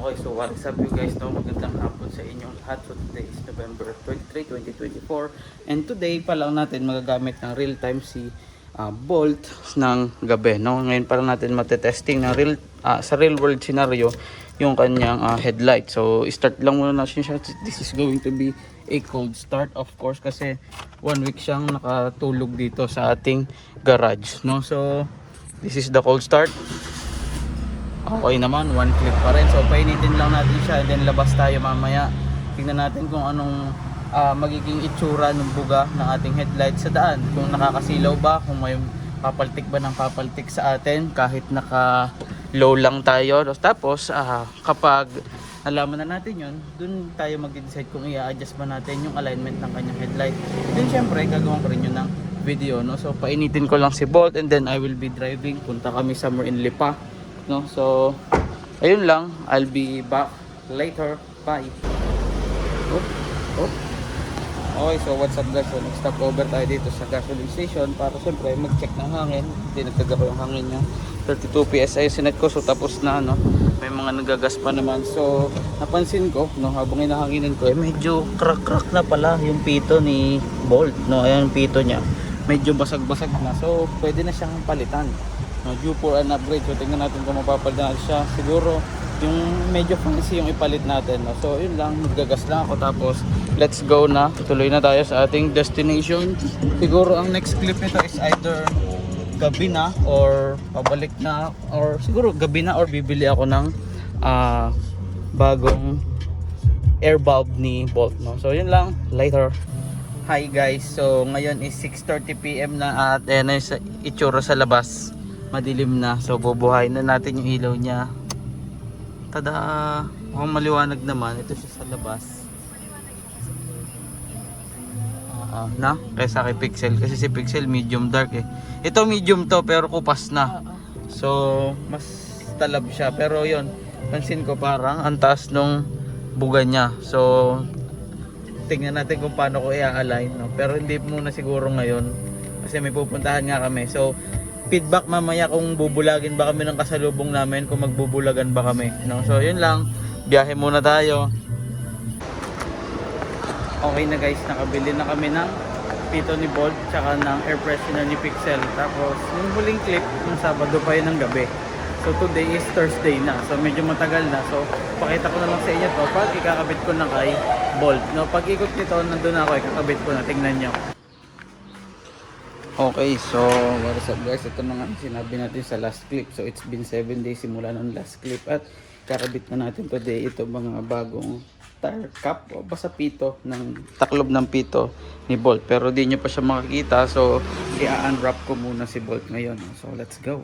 Okay, so what is up you guys? No, magandang hapon sa inyong lahat. So today is November 23, 2024. And today pa lang natin magagamit ng real-time si Bolt ng gabi. No? Ngayon pa lang natin matetesting ng sa real world scenario yung kanyang headlight. So start lang muna natin siya. This is going to be a cold start of course kasi 1 week siyang nakatulog dito sa ating garage. No? So this is the cold start. Okay naman, 1 click pa rin. So painitin lang natin siya and then labas tayo mamaya. Tingnan natin kung anong magiging itsura ng buga ng ating headlight sa daan. Kung nakakasilaw ba, kung may papaltik ba ng papaltik sa atin kahit naka low lang tayo. Tapos kapag nalaman na natin yun, dun tayo mag-decide kung i-adjust ba natin yung alignment ng kanyang headlight. Then syempre gagawin ko rin yun ng video, no? So painitin ko lang si Bolt and then I will be driving. Punta kami somewhere in Lipa, no? So ayun lang, I'll be back later. Bye. Okay, so what's up guys? So nag-stop over tayo dito sa gasoline station para siyempre mag-check ng hangin. Hindi nagtaga yung hangin niya. 32 PSI sinet ko, so tapos na, no? May mga nagagas pa naman. So napansin ko, no, habang inahanginan ko, medyo crack na pala yung pito ni Bolt, no? Ayan yung pito niya. Medyo basag-basag na. So pwede na siyang palitan. No, due for an upgrade. So tingnan natin kung mapapalitan siya. Siguro yung medyo fancy yung ipalit natin, no? So yun lang, maggagas lang ako tapos let's go na. Tuloy na tayo sa ating destination. Siguro ang next clip nito is either gabi na or pabalik na, or siguro gabi na or bibili ako ng bagong air bulb ni Bolt, no? So yun lang, later. Hi guys, so ngayon is 6:30 PM na at na yung itsura sa labas. Madilim na, so bubuhayin na natin yung ilaw niya. Tada! Mukhang maliwanag naman. Ito siya sa labas. Na? Kaysa kay Pixel. Kasi si Pixel medium dark eh. Ito medium to pero kupas na. So mas talab siya. Pero yon, pansin ko parang ang taas nung buga niya. So tingnan natin kung paano ko i-align, no? Pero hindi muna siguro ngayon. Kasi may pupuntahan nga kami. So feedback mamaya kung bubulagin ba kami ng kasalubong namin, kung magbubulagan ba kami, no? So yun lang, biyahe muna tayo. Okay na guys, nakabili na kami ng pito ni Bolt tsaka ng air freshener ni Pixel. Tapos yung huling clip yung Sabado pa yun ng gabi. So today is Thursday na, so medyo matagal na. So pakita ko na lang sa inyo to pag ikakabit ko na kay Bolt, no? Pag ikot nito, nandun ako, ikakabit ko na, tingnan nyo. Okay, so what is up guys, ito na nga sinabi natin sa last clip. So it's been 7 days simula ng last clip at kakabit na natin today ito mga bagong tire cap o basta pito ng taklob ng pito ni Bolt, pero di nyo pa siya makikita. So i-unwrap ko muna si Bolt ngayon, so let's go.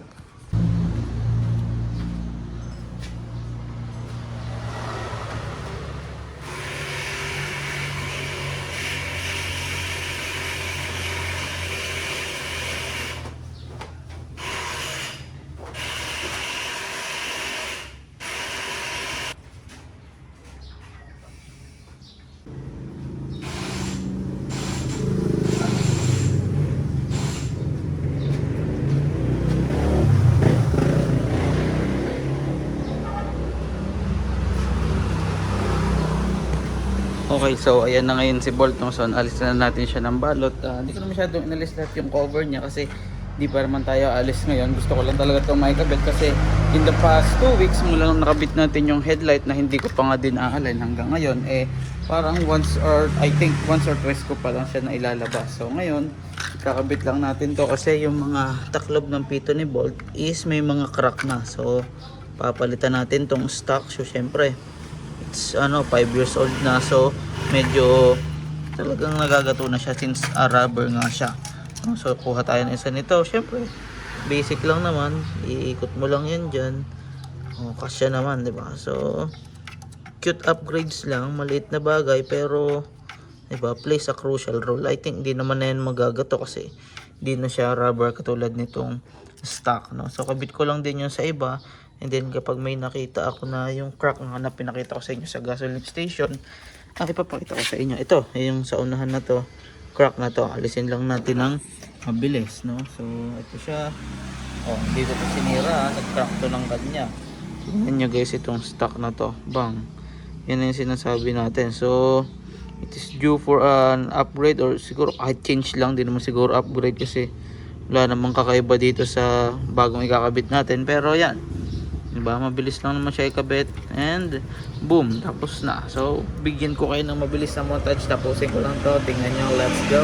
Okay, so ayan na ngayon si Bolt, no? So alis na natin siya ng balot. Hindi ko na masyadong inalis lahat yung cover niya kasi di pa naman tayo alis ngayon. Gusto ko lang talaga itong maikabit kasi in the past 2 weeks mula nung nakabit natin yung headlight na hindi ko pa nga din aalign hanggang ngayon, parang once or twice ko pa lang siya na ilalabas. So ngayon kakabit lang natin to kasi yung mga taklob ng pito ni Bolt is may mga crack na. So papalitan natin tong stock. So syempre it's 5 years old na, so medyo talagang nagagato na siya since rubber nga siya. So kuha tayo ng isa nito. Syempre basic lang naman, iikot mo lang yan dyan. Kasya naman, diba? So cute upgrades lang, maliit na bagay pero diba, plays a crucial role. I think di naman na yan magagato kasi di na siya rubber katulad nitong stock, no? So kabit ko lang din yun sa iba. And then kapag may nakita ako na yung crack na pinakita ko sa inyo sa gasoline station, ipapakita ko sa inyo. Ito, yung sa unahan na to, crack na to, alisin lang natin ng mabilis, no? So ito siya. Dito to sinira, nag-crack to ng kanya. Tingnan nyo guys itong stock na to. Bang. Yan na yung sinasabi natin. So, it is due for an upgrade or siguro kahit change lang. Di naman siguro upgrade kasi wala namang kakaiba dito sa bagong ikakabit natin. Pero yan. Diba? Mabilis lang naman siya ikabit. And boom. Tapos na. So, bigyan ko kayo ng mabilis na montage. Tapusin ko lang to. Tingnan nyo. Let's go.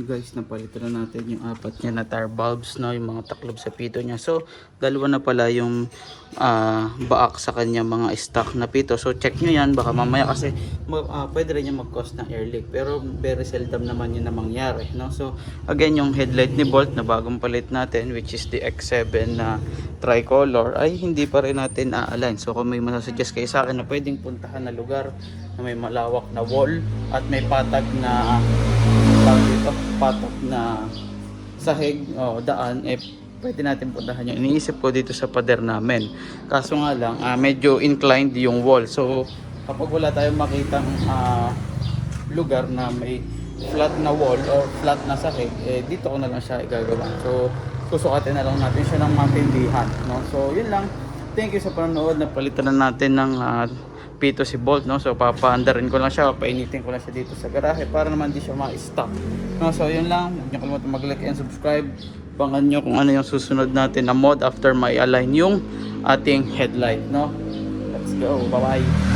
Guys, napalitan na natin yung apat niya na tire bulbs, no, yung mga taklob sa pito niya. So dalawa na pala yung baak sa kanya mga stock na pito. So check nyo yan, baka mamaya kasi pwede rin yung mag-cause ng air leak, pero very seldom naman yun na mangyari, no. So again, yung headlight ni Bolt na bagong palit natin, which is the X7 na tricolor, ay hindi pa rin natin a-align. So kung may masasuggest kayo sa akin na pwedeng puntahan na lugar na may malawak na wall at may patag na patok na sahig o daan, pwede natin puntahan yun. Iniisip ko dito sa pader namin, kaso nga lang medyo inclined yung wall. So kapag wala tayong makitang lugar na may flat na wall or flat na sahig, dito ko na lang siya igagawa. So susukatin na lang natin siya ng matindihan, no? So yun lang, thank you sa panonood. Napalitan na natin ng pito si Bolt, no. So papaandarin ko lang siya, painitin ko lang siya dito sa garahe para naman di siya ma-stop, no. So yun lang, huwag niyo kalimutan mag-like and subscribe. Abangan nyo kung ano yung susunod natin na mod after may align yung ating headlight, no. Let's go, bye bye.